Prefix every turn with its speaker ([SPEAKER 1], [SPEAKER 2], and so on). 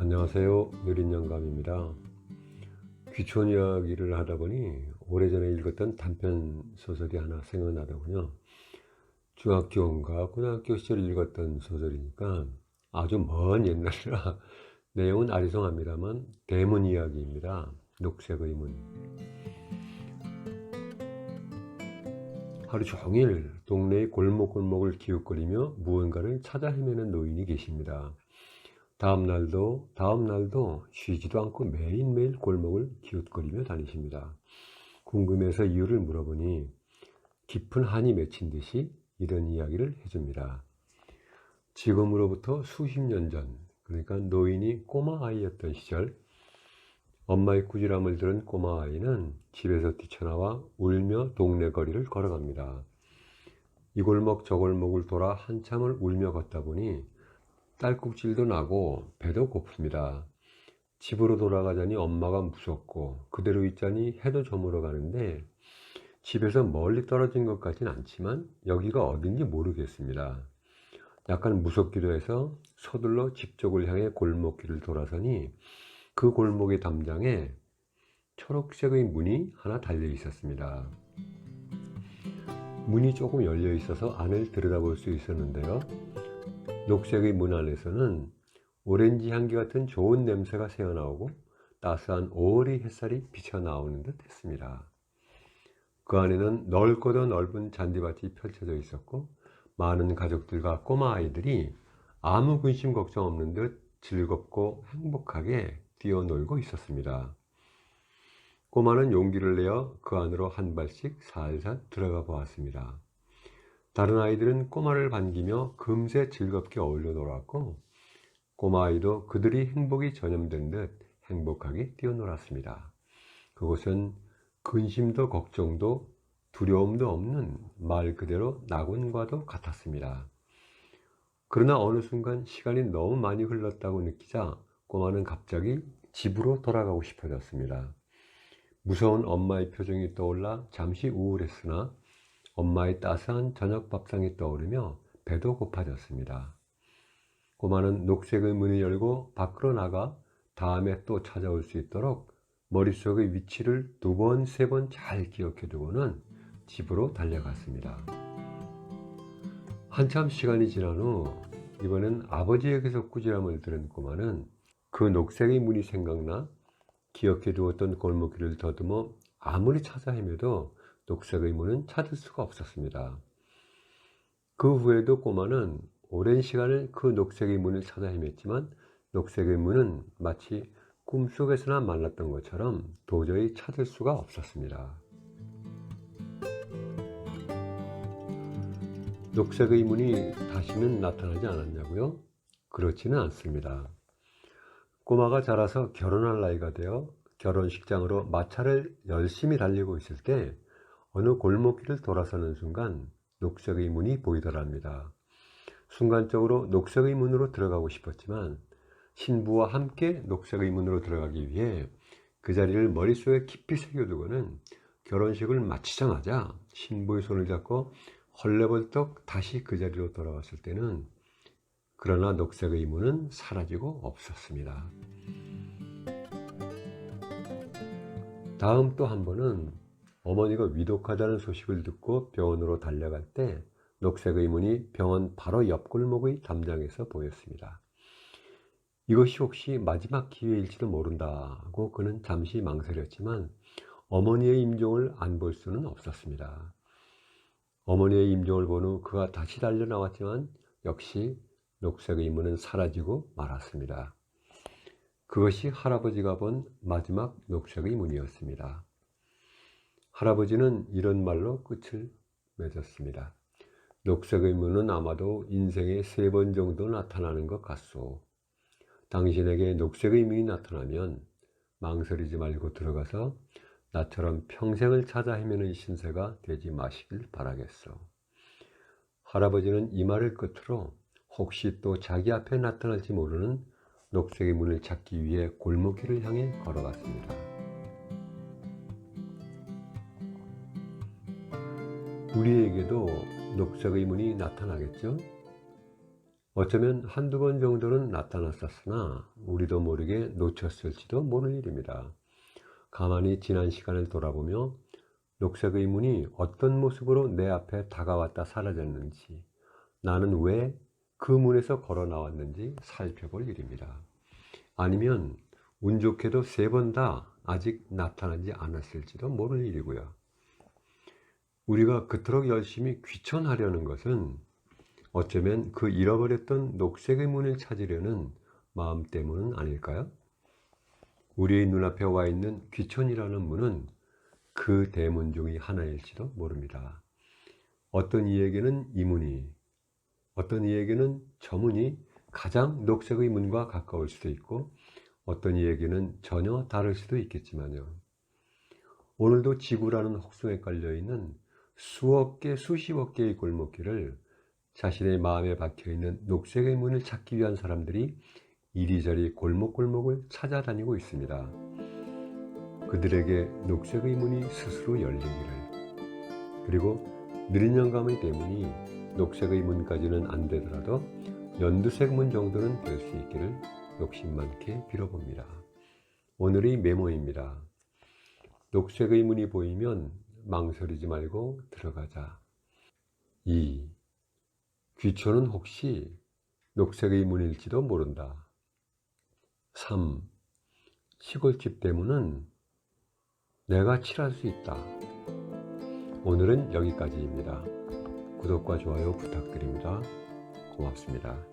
[SPEAKER 1] 안녕하세요. 느린영감입니다. 귀촌 이야기를 하다 보니 오래전에 읽었던 단편 소설이 하나 생각나더군요. 중학교인가 고등학교 시절에 읽었던 소설이니까 아주 먼 옛날이라 내용은 아리송합니다만 대문 이야기입니다. 녹색의 문. 하루 종일 동네의 골목골목을 기웃거리며 무언가를 찾아 헤매는 노인이 계십니다. 다음 날도 쉬지도 않고 매일매일 골목을 기웃거리며 다니십니다. 궁금해서 이유를 물어보니 깊은 한이 맺힌 듯이 이런 이야기를 해줍니다. 지금으로부터 수십 년 전, 그러니까 노인이 꼬마 아이였던 시절, 엄마의 꾸지람을 들은 꼬마 아이는 집에서 뛰쳐나와 울며 동네 거리를 걸어갑니다. 이 골목 저 골목을 돌아 한참을 울며 걷다 보니 딸꾹질도 나고 배도 고픕니다. 집으로 돌아가자니 엄마가 무섭고 그대로 있자니 해도 저물어 가는데 집에서 멀리 떨어진 것 같진 않지만 여기가 어딘지 모르겠습니다. 약간 무섭기도 해서 서둘러 집 쪽을 향해 골목길을 돌아서니 그 골목의 담장에 초록색의 문이 하나 달려 있었습니다. 문이 조금 열려 있어서 안을 들여다볼 수 있었는데요. 녹색의 문 안에서는 오렌지 향기 같은 좋은 냄새가 새어나오고 따스한 오리 햇살이 비쳐나오는 듯 했습니다. 그 안에는 넓고도 넓은 잔디밭이 펼쳐져 있었고 많은 가족들과 꼬마 아이들이 아무 근심 걱정 없는 듯 즐겁고 행복하게 뛰어놀고 있었습니다. 꼬마는 용기를 내어 그 안으로 한 발씩 살살 들어가 보았습니다. 다른 아이들은 꼬마를 반기며 금세 즐겁게 어울려 놀았고 꼬마 아이도 그들이 행복이 전염된 듯 행복하게 뛰어놀았습니다. 그곳은 근심도 걱정도 두려움도 없는 말 그대로 낙원과도 같았습니다. 그러나 어느 순간 시간이 너무 많이 흘렀다고 느끼자 꼬마는 갑자기 집으로 돌아가고 싶어졌습니다. 무서운 엄마의 표정이 떠올라 잠시 우울했으나 엄마의 따스한 저녁 밥상이 떠오르며 배도 고파졌습니다. 꼬마는 녹색의 문을 열고 밖으로 나가 다음에 또 찾아올 수 있도록 머릿속의 위치를 2번, 3번 잘 기억해 두고는 집으로 달려갔습니다. 한참 시간이 지난 후 이번엔 아버지에게서 꾸지람을 들은 꼬마는 그 녹색의 문이 생각나 기억해 두었던 골목길을 더듬어 아무리 찾아 헤매도 녹색의 문은 찾을 수가 없었습니다. 그 후에도 꼬마는 오랜 시간을 그 녹색의 문을 찾아 헤맸지만 녹색의 문은 마치 꿈속에서나 만났던 것처럼 도저히 찾을 수가 없었습니다. 녹색의 문이 다시는 나타나지 않았냐고요? 그렇지는 않습니다. 꼬마가 자라서 결혼할 나이가 되어 결혼식장으로 마차를 열심히 달리고 있을 때 어느 골목길을 돌아서는 순간 녹색의 문이 보이더랍니다. 순간적으로 녹색의 문으로 들어가고 싶었지만 신부와 함께 녹색의 문으로 들어가기 위해 그 자리를 머릿속에 깊이 새겨두고는 결혼식을 마치자마자 신부의 손을 잡고 헐레벌떡 다시 그 자리로 돌아왔을 때는 그러나 녹색의 문은 사라지고 없었습니다. 다음 또 한 번은 어머니가 위독하다는 소식을 듣고 병원으로 달려갈 때 녹색의 문이 병원 바로 옆 골목의 담장에서 보였습니다. 이것이 혹시 마지막 기회일지도 모른다고 그는 잠시 망설였지만 어머니의 임종을 안 볼 수는 없었습니다. 어머니의 임종을 본 후 그가 다시 달려나왔지만 역시 녹색의 문은 사라지고 말았습니다. 그것이 할아버지가 본 마지막 녹색의 문이었습니다. 할아버지는 이런 말로 끝을 맺었습니다. 녹색의 문은 아마도 인생에 3번 정도 나타나는 것 같소. 당신에게 녹색의 문이 나타나면 망설이지 말고 들어가서 나처럼 평생을 찾아 헤매는 신세가 되지 마시길 바라겠소. 할아버지는 이 말을 끝으로 혹시 또 자기 앞에 나타날지 모르는 녹색의 문을 찾기 위해 골목길을 향해 걸어갔습니다. 우리에게도 녹색의 문이 나타나겠죠? 어쩌면 한두 번 정도는 나타났었으나 우리도 모르게 놓쳤을지도 모를 일입니다. 가만히 지난 시간을 돌아보며 녹색의 문이 어떤 모습으로 내 앞에 다가왔다 사라졌는지, 나는 왜 그 문에서 걸어 나왔는지 살펴볼 일입니다. 아니면 운 좋게도 3번 다 아직 나타나지 않았을지도 모를 일이고요. 우리가 그토록 열심히 귀천하려는 것은 어쩌면 그 잃어버렸던 녹색의 문을 찾으려는 마음 때문은 아닐까요? 우리의 눈앞에 와 있는 귀천이라는 문은 그 대문 중의 하나일지도 모릅니다. 어떤 이에게는 이 문이, 어떤 이에게는 저 문이 가장 녹색의 문과 가까울 수도 있고, 어떤 이에게는 전혀 다를 수도 있겠지만요. 오늘도 지구라는 혹성에 깔려있는 수억 개, 수십억 개의 골목길을 자신의 마음에 박혀있는 녹색의 문을 찾기 위한 사람들이 이리저리 골목골목을 찾아다니고 있습니다. 그들에게 녹색의 문이 스스로 열리기를, 그리고 느린 영감의 대문이 녹색의 문까지는 안 되더라도 연두색 문 정도는 될 수 있기를 욕심 많게 빌어봅니다. 오늘의 메모입니다. 녹색의 문이 보이면 망설이지 말고 들어가자. 2. 귀천은 혹시 녹색의 문일지도 모른다. 3. 시골집 대문은 내가 칠할 수 있다. 오늘은 여기까지입니다. 구독과 좋아요 부탁드립니다. 고맙습니다.